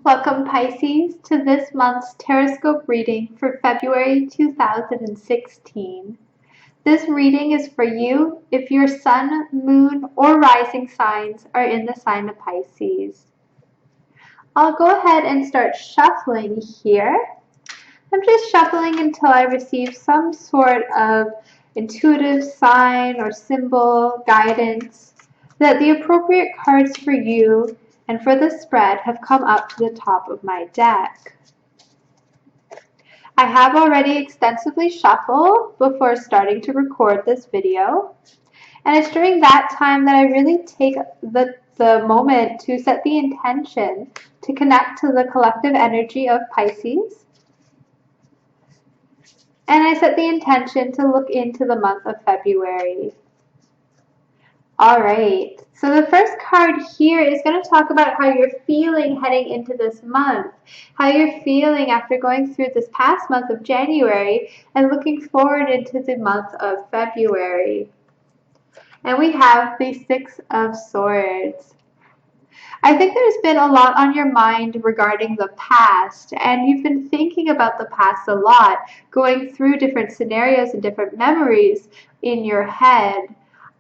Welcome, Pisces, to this month's Tarotscope reading for February 2016. This reading is for you if your sun, moon, or rising signs are in the sign of Pisces. I'll go ahead and start shuffling here. I'm just shuffling until I receive some sort of intuitive sign or symbol, guidance, that the appropriate cards for you and for the spread have come up to the top of my deck. I have already extensively shuffled before starting to record this video, and it's during that time that I really take the moment to set the intention to connect to the collective energy of Pisces, and I set the intention to look into the month of February. Alright, so the first card here is going to talk about how you're feeling heading into this month, how you're feeling after going through this past month of January and looking forward into the month of February. And we have the Six of Swords. I think there's been a lot on your mind regarding the past, and you've been thinking about the past a lot, going through different scenarios and different memories in your head.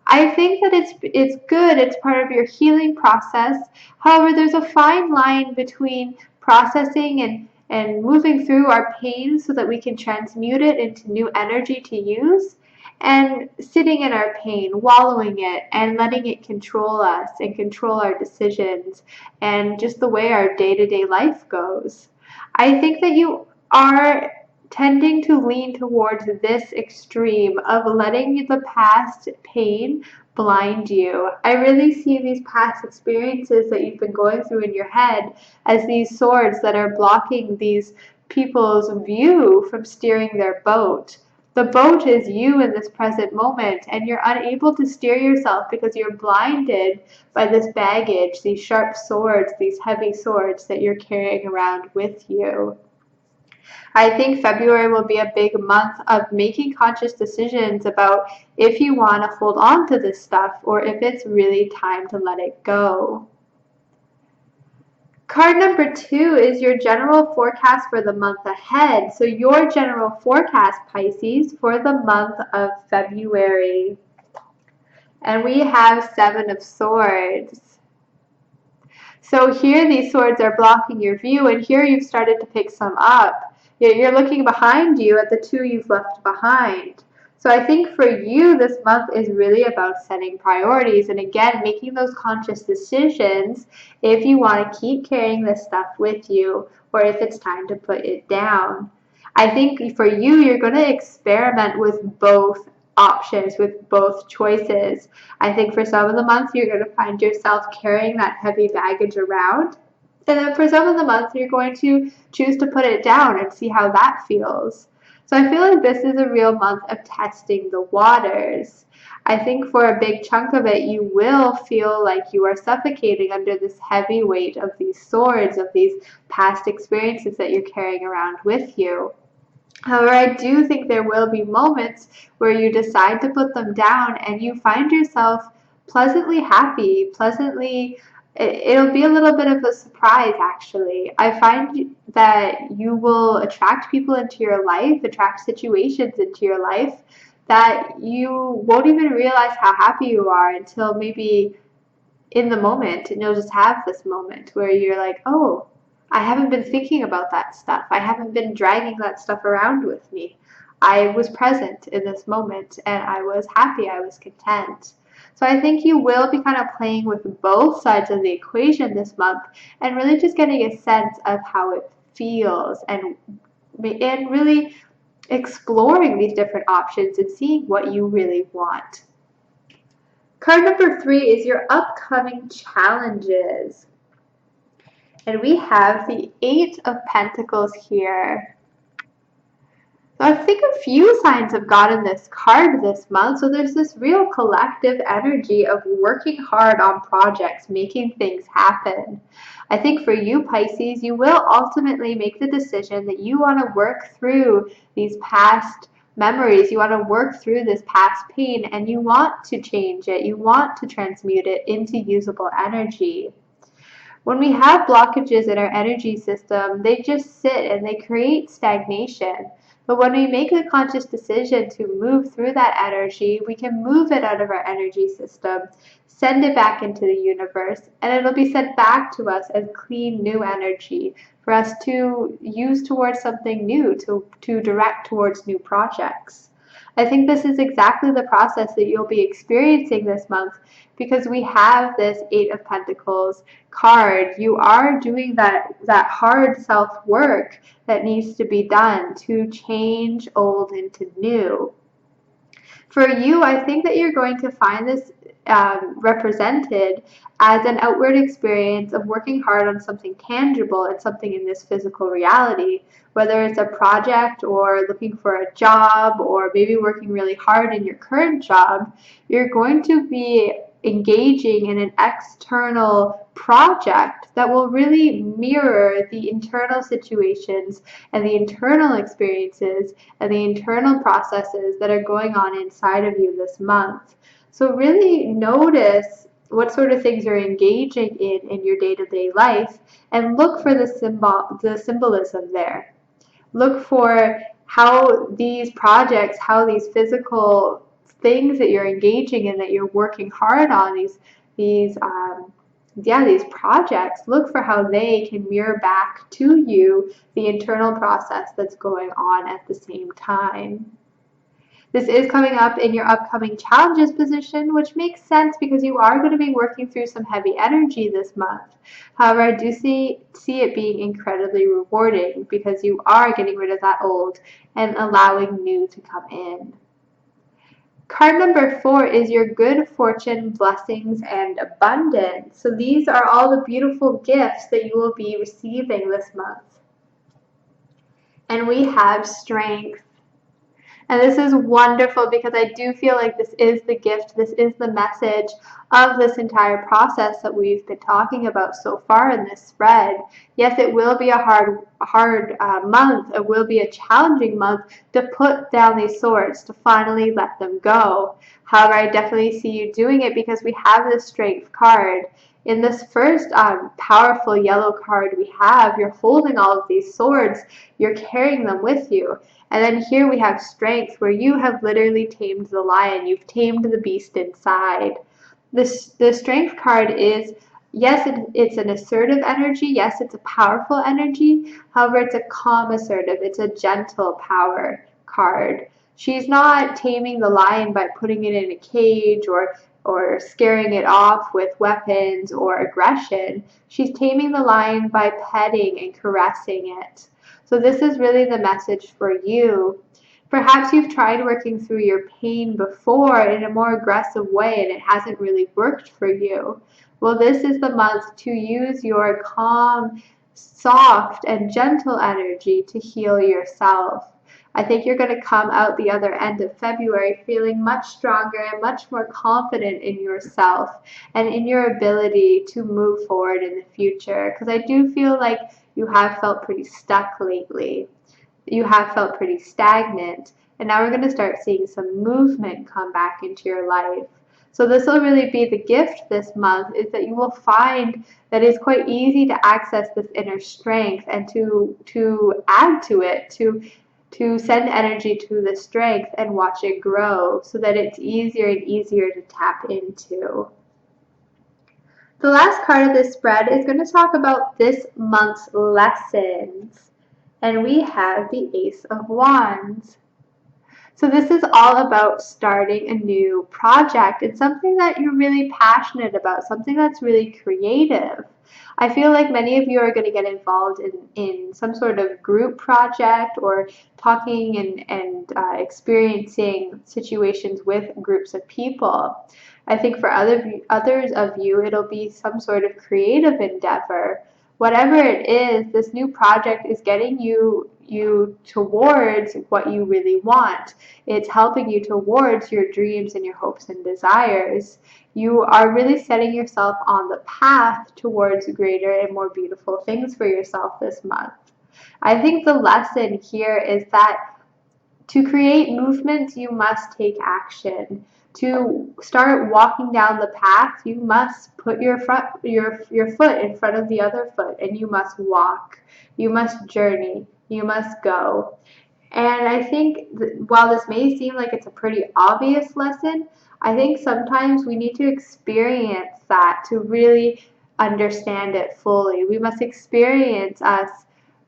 I think that it's good, it's part of your healing process. However, there's a fine line between processing and moving through our pain so that we can transmute it into new energy to use, and sitting in our pain, wallowing it, and letting it control us and control our decisions and just the way our day-to-day life goes. I think that you are tending to lean towards this extreme of letting the past pain blind you. I really see these past experiences that you've been going through in your head as these swords that are blocking these people's view from steering their boat. The boat is you in this present moment, and you're unable to steer yourself because you're blinded by this baggage, these sharp swords, these heavy swords that you're carrying around with you. I think February will be a big month of making conscious decisions about if you want to hold on to this stuff or if it's really time to let it go. Card number 2 is your general forecast for the month ahead. So your general forecast, Pisces, for the month of February. And we have Seven of Swords. So here these swords are blocking your view, and here you've started to pick some up. You're looking behind you at the two you've left behind. So I think for you, this month is really about setting priorities and, again, making those conscious decisions if you want to keep carrying this stuff with you or if it's time to put it down. I think for you, you're going to experiment with both options, with both choices. I think for some of the months, you're going to find yourself carrying that heavy baggage around. And then for some of the months, you're going to choose to put it down and see how that feels. So I feel like this is a real month of testing the waters. I think for a big chunk of it, you will feel like you are suffocating under this heavy weight of these swords, of these past experiences that you're carrying around with you. However, I do think there will be moments where you decide to put them down and you find yourself pleasantly happy, it'll be a little bit of a surprise, actually. I find that you will attract people into your life, attract situations into your life that you won't even realize how happy you are until maybe in the moment, and you'll just have this moment where you're like, oh, I haven't been thinking about that stuff. I haven't been dragging that stuff around with me. I was present in this moment and I was happy, I was content. So I think you will be kind of playing with both sides of the equation this month and really just getting a sense of how it feels and really exploring these different options and seeing what you really want. Card number 3 is your upcoming challenges. And we have the Eight of Pentacles here. So I think a few signs have gotten this card this month. So there's this real collective energy of working hard on projects, making things happen. I think for you, Pisces, you will ultimately make the decision that you want to work through these past memories. You want to work through this past pain and you want to change it. You want to transmute it into usable energy. When we have blockages in our energy system, they just sit and they create stagnation. But when we make a conscious decision to move through that energy, we can move it out of our energy system, send it back into the universe, and it'll be sent back to us as clean new energy for us to use towards something new, to direct towards new projects. I think this is exactly the process that you'll be experiencing this month because we have this Eight of Pentacles card. You are doing that hard self-work that needs to be done to change old into new. For you, I think that you're going to find this represented as an outward experience of working hard on something tangible and something in this physical reality, whether it's a project or looking for a job or maybe working really hard in your current job. You're going to be engaging in an external project that will really mirror the internal situations and the internal experiences and the internal processes that are going on inside of you this month. So really notice what sort of things you're engaging in your day-to-day life and look for the symbolism there. Look for how these projects, how these physical things that you're engaging in, that you're working hard on, these projects, look for how they can mirror back to you the internal process that's going on at the same time. This is coming up in your upcoming challenges position, which makes sense because you are going to be working through some heavy energy this month. However, I do see it being incredibly rewarding because you are getting rid of that old and allowing new to come in. Card number 4 is your good fortune, blessings, and abundance. So these are all the beautiful gifts that you will be receiving this month. And we have strength. And this is wonderful because I do feel like this is the gift, this is the message of this entire process that we've been talking about so far in this spread. Yes, it will be a hard month. It will be a challenging month to put down these swords, to finally let them go. However, I definitely see you doing it because we have this strength card. In this first powerful yellow card we have, you're holding all of these swords, you're carrying them with you. And then here we have strength, where you have literally tamed the lion, you've tamed the beast inside. The strength card is, yes, it's an assertive energy, yes, it's a powerful energy, however, it's a calm assertive, it's a gentle power card. She's not taming the lion by putting it in a cage or scaring it off with weapons or aggression. She's taming the lion by petting and caressing it. So this is really the message for you. Perhaps you've tried working through your pain before in a more aggressive way and it hasn't really worked for you. Well, this is the month to use your calm, soft, and gentle energy to heal yourself. I think you're going to come out the other end of February feeling much stronger and much more confident in yourself and in your ability to move forward in the future. Because I do feel like you have felt pretty stuck lately. You have felt pretty stagnant. And now we're going to start seeing some movement come back into your life. So this will really be the gift this month, is that you will find that it's quite easy to access this inner strength and to add to it, to send energy to the strength and watch it grow so that it's easier and easier to tap into. The last card of this spread is going to talk about this month's lessons. And we have the Ace of Wands. So this is all about starting a new project. It's something that you're really passionate about, something that's really creative. I feel like many of you are going to get involved in some sort of group project or talking and experiencing situations with groups of people. I think for others of you, it'll be some sort of creative endeavor. Whatever it is, this new project is getting you towards what you really want. It's helping you towards your dreams and your hopes and desires. You are really setting yourself on the path towards greater and more beautiful things for yourself this month. I think the lesson here is that to create movements, you must take action. To start walking down the path, you must put your foot in front of the other foot, and you must walk. You must journey. You must go. And I think while this may seem like it's a pretty obvious lesson, I think sometimes we need to experience that to really understand it fully. We must experience us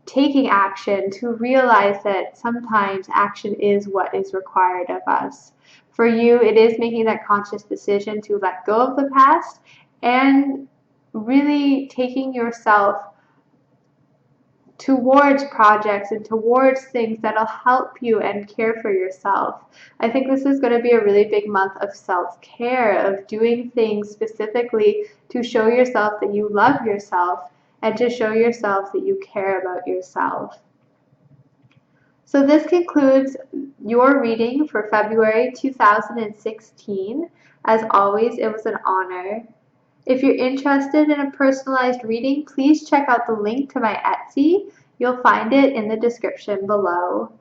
taking action to realize that sometimes action is what is required of us. For you, it is making that conscious decision to let go of the past and really taking yourself towards projects and towards things that'll help you and care for yourself. I think this is going to be a really big month of self-care, of doing things specifically to show yourself that you love yourself and to show yourself that you care about yourself. So this concludes your reading for February 2016. As always, it was an honor. If you're interested in a personalized reading, please check out the link to my Etsy. You'll find it in the description below.